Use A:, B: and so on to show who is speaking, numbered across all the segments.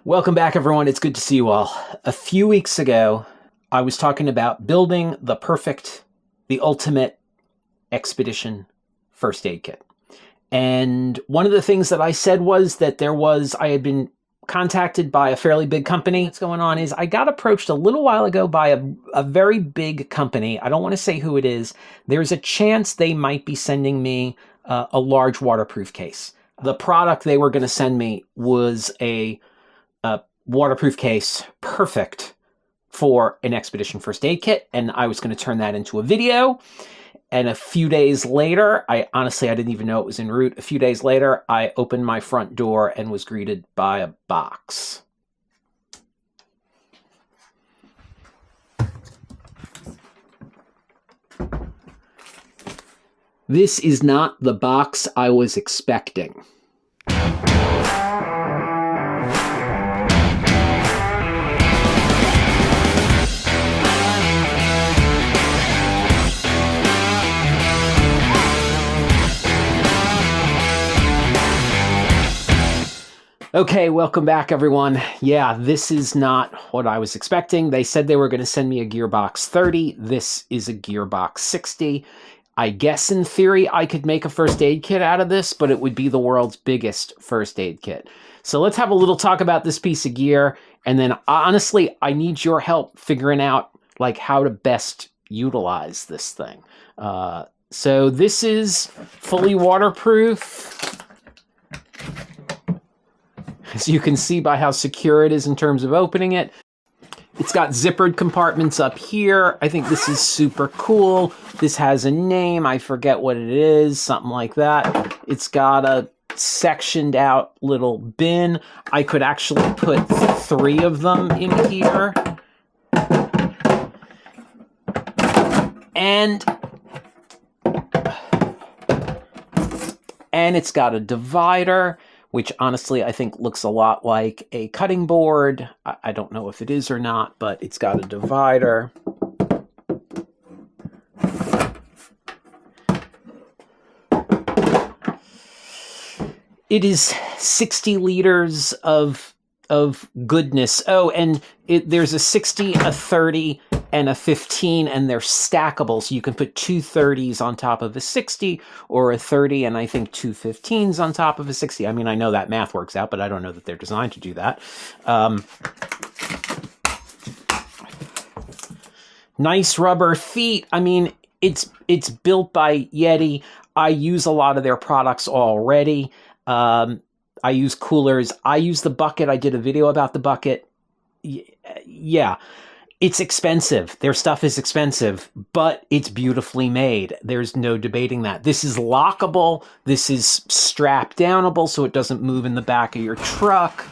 A: Welcome back, everyone. It's good to see you all. A few weeks ago, I was talking about building the ultimate expedition first aid kit. And one of the things that I said was that I had been contacted by a fairly big company. What's going on is I got approached a little while ago by a very big company. I don't want to say who it is. There's a chance they might be sending me a large waterproof case. The product they were going to send me was a waterproof case, perfect for an expedition first aid kit, and I was going to turn that into a video. And a few days later, I didn't even know it was en route. A few days later, I opened my front door and was greeted by a box. This is not the box I was expecting. Okay, welcome back, everyone. Yeah, this is not what I was expecting. They said they were going to send me a Gearbox 30. This is a Gearbox 60. I guess in theory I could make a first aid kit out of this, but it would be the world's biggest first aid kit. So let's have a little talk about this piece of gear, and then honestly, I need your help figuring out like how to best utilize this thing. So this is fully waterproof. As you can see by how secure it is in terms of opening it. It's got zippered compartments up here. I think this is super cool. This has a name. I forget what it is, something like that. It's got a sectioned out little bin. I could actually put 3 of them in here. And it's got a divider, which honestly I think looks a lot like a cutting board. I don't know if it is or not, but it's got a divider. It is 60 liters of goodness. Oh, and there's a 60, a 30, and a 15, and they're stackable. So you can put 2 30s on top of a 60, or a 30, and I think 2 15s on top of a 60. I mean, I know that math works out, but I don't know that they're designed to do that. Nice rubber feet. I mean, it's built by Yeti. I use a lot of their products already. I use coolers. I use the bucket. I did a video about the bucket. Yeah. It's expensive. Their stuff is expensive, but it's beautifully made. There's no debating that. This is lockable. This is strap downable so it doesn't move in the back of your truck.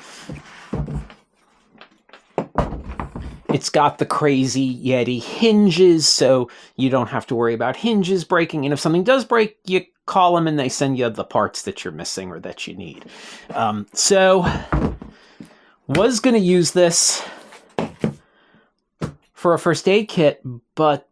A: It's got the crazy Yeti hinges, so you don't have to worry about hinges breaking. And if something does break, you call them and they send you the parts that you're missing or that you need. So was going to use this for a first aid kit, but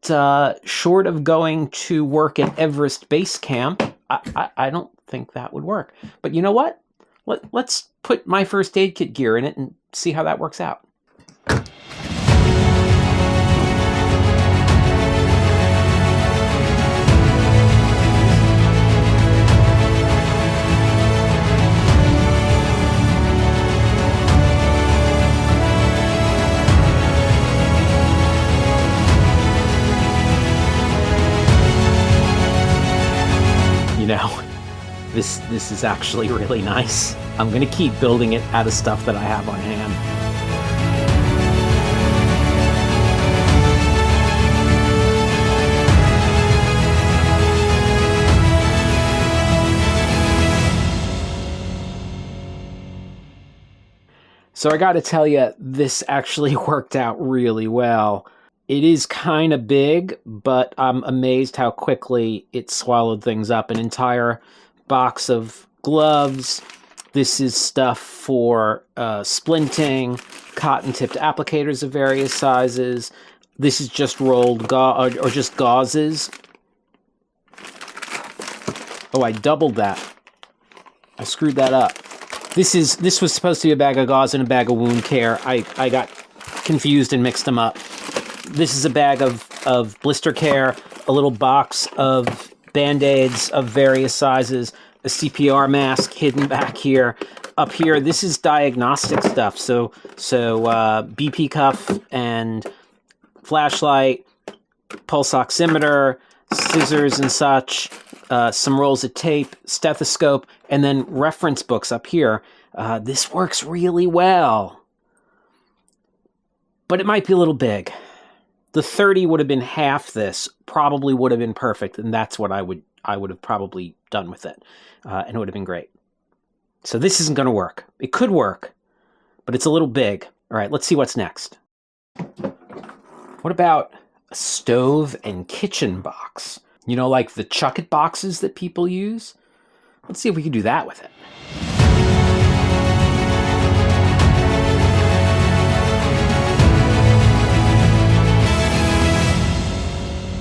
A: short of going to work at Everest Base Camp, I don't think that would work. But you know what? Let's put my first aid kit gear in it and see how that works out. Now, this is actually really nice. I'm going to keep building it out of stuff that I have on hand. So I got to tell you, this actually worked out really well. It is kind of big, but I'm amazed how quickly it swallowed things up. An entire box of gloves. This is stuff for splinting, cotton-tipped applicators of various sizes. This is just rolled or just gauzes. Oh, I doubled that. I screwed that up. This was supposed to be a bag of gauze and a bag of wound care. I got confused and mixed them up. This is a bag of blister care, a little box of Band-Aids of various sizes, a CPR mask hidden back here. Up here, this is diagnostic stuff. So BP cuff and flashlight, pulse oximeter, scissors and such, some rolls of tape, stethoscope, and then reference books up here. This works really well, but it might be a little big. The 30 would have been half this, probably would have been perfect, and that's what I would have probably done with it, and it would have been great. So this isn't going to work. It could work, but it's a little big. All right, let's see what's next. What about a stove and kitchen box? You know, like the chuck-it boxes that people use? Let's see if we can do that with it.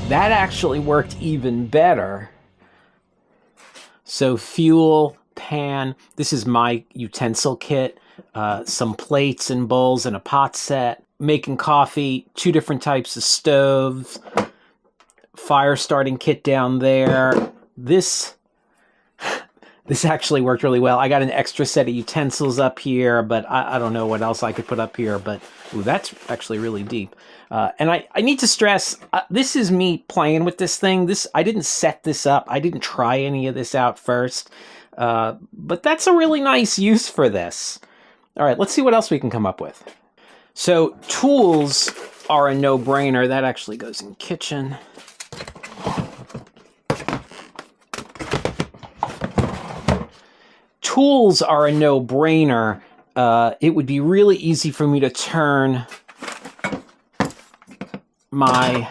A: That actually worked even better. So fuel, pan, this is my utensil kit, some plates and bowls and a pot set, making coffee, 2 different types of stoves, fire starting kit down there. This actually worked really well. I got an extra set of utensils up here, but I don't know what else I could put up here, but ooh, that's actually really deep. And I need to stress, this is me playing with this thing. I didn't set this up. I didn't try any of this out first. But that's a really nice use for this. All right, let's see what else we can come up with. So tools are a no-brainer. That actually goes in kitchen. Tools are a no-brainer. It would be really easy for me to turn my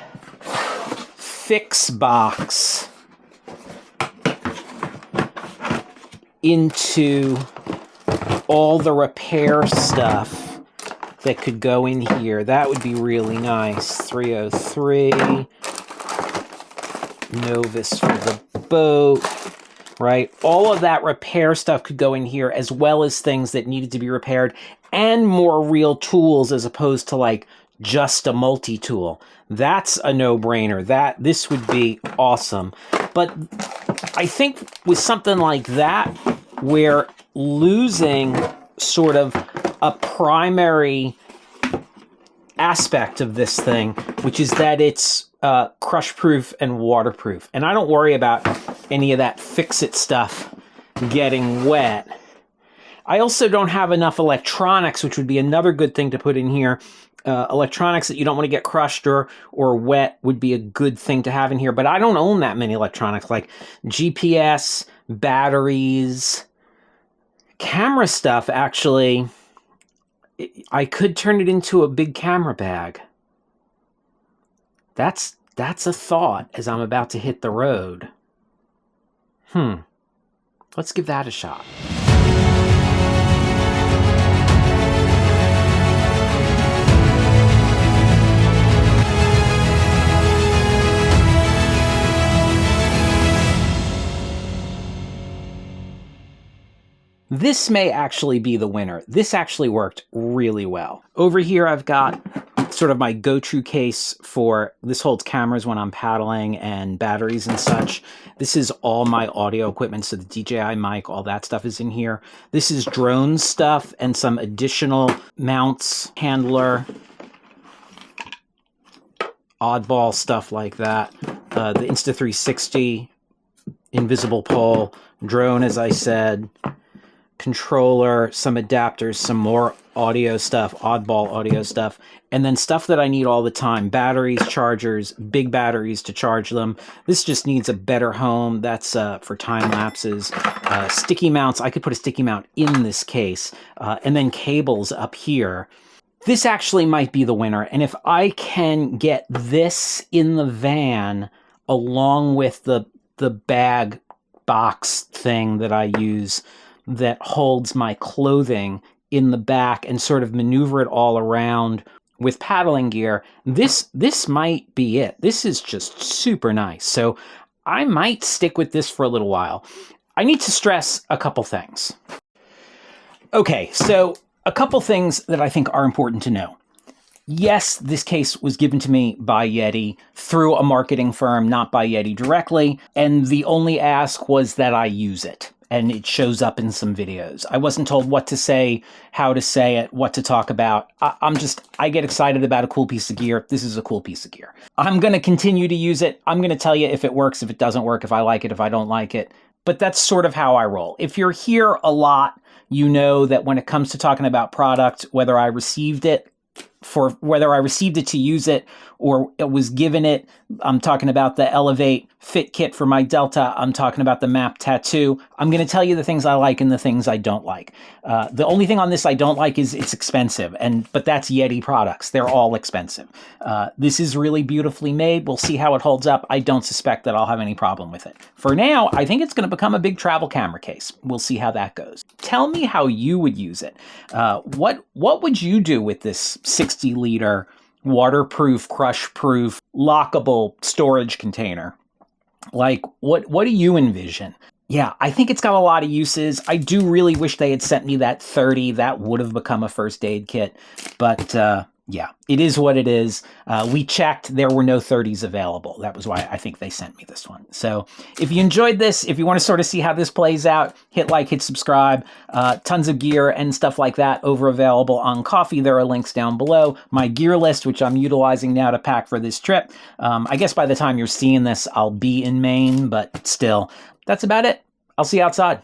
A: fix box into all the repair stuff that could go in here. That would be really nice. 303, Novus for the boat, right? All of that repair stuff could go in here, as well as things that needed to be repaired, and more real tools as opposed to like just a multi-tool. That's a no-brainer. This would be awesome. But I think with something like that, we're losing sort of a primary aspect of this thing, which is that it's crush-proof and waterproof. And I don't worry about any of that fix-it stuff getting wet. I also don't have enough electronics, which would be another good thing to put in here. Electronics that you don't want to get crushed or wet would be a good thing to have in here. But I don't own that many electronics, like GPS, batteries, camera stuff. Actually, I could turn it into a big camera bag. That's a thought as I'm about to hit the road. Let's give that a shot. This may actually be the winner. This actually worked really well. Over here, I've got sort of my go-to case for, this holds cameras when I'm paddling and batteries and such. This is all my audio equipment, so the DJI mic, all that stuff is in here. This is drone stuff and some additional mounts, handler, oddball stuff like that. The Insta360, invisible pole, drone, as I said, controller, some adapters, some more audio stuff, oddball audio stuff, and then stuff that I need all the time. Batteries, chargers, big batteries to charge them. This just needs a better home. That's for time lapses. Sticky mounts. I could put a sticky mount in this case. And then cables up here. This actually might be the winner. And if I can get this in the van along with the bag box thing that I use that holds my clothing in the back and sort of maneuver it all around with paddling gear, this might be it. This is just super nice. So I might stick with this for a little while. I need to stress a couple things. Okay, so a couple things that I think are important to know. Yes, this case was given to me by Yeti through a marketing firm, not by Yeti directly, and the only ask was that I use it, and it shows up in some videos. I wasn't told what to say, how to say it, what to talk about. I get excited about a cool piece of gear. This is a cool piece of gear. I'm going to continue to use it. I'm going to tell you if it works, if it doesn't work, if I like it, if I don't like it. But that's sort of how I roll. If you're here a lot, you know that when it comes to talking about product, whether I received it to use it or it was given it. I'm talking about the Elevate Fit Kit for my Delta. I'm talking about the Map Tattoo. I'm going to tell you the things I like and the things I don't like. The only thing on this I don't like is it's expensive, but that's Yeti products. They're all expensive. This is really beautifully made. We'll see how it holds up. I don't suspect that I'll have any problem with it. For now, I think it's going to become a big travel camera case. We'll see how that goes. Tell me how you would use it. What would you do with this 60-liter waterproof, crush-proof, lockable storage container? Like, what do you envision? Yeah, I think it's got a lot of uses. I do really wish they had sent me that 30. That would have become a first aid kit. But yeah, it is what it is. We checked. There were no 30s available. That was why I think they sent me this one. So if you enjoyed this, if you want to sort of see how this plays out, hit like, hit subscribe. Tons of gear and stuff like that over available on Ko-fi. There are links down below. My gear list, which I'm utilizing now to pack for this trip. I guess by the time you're seeing this, I'll be in Maine, but still, that's about it. I'll see you outside.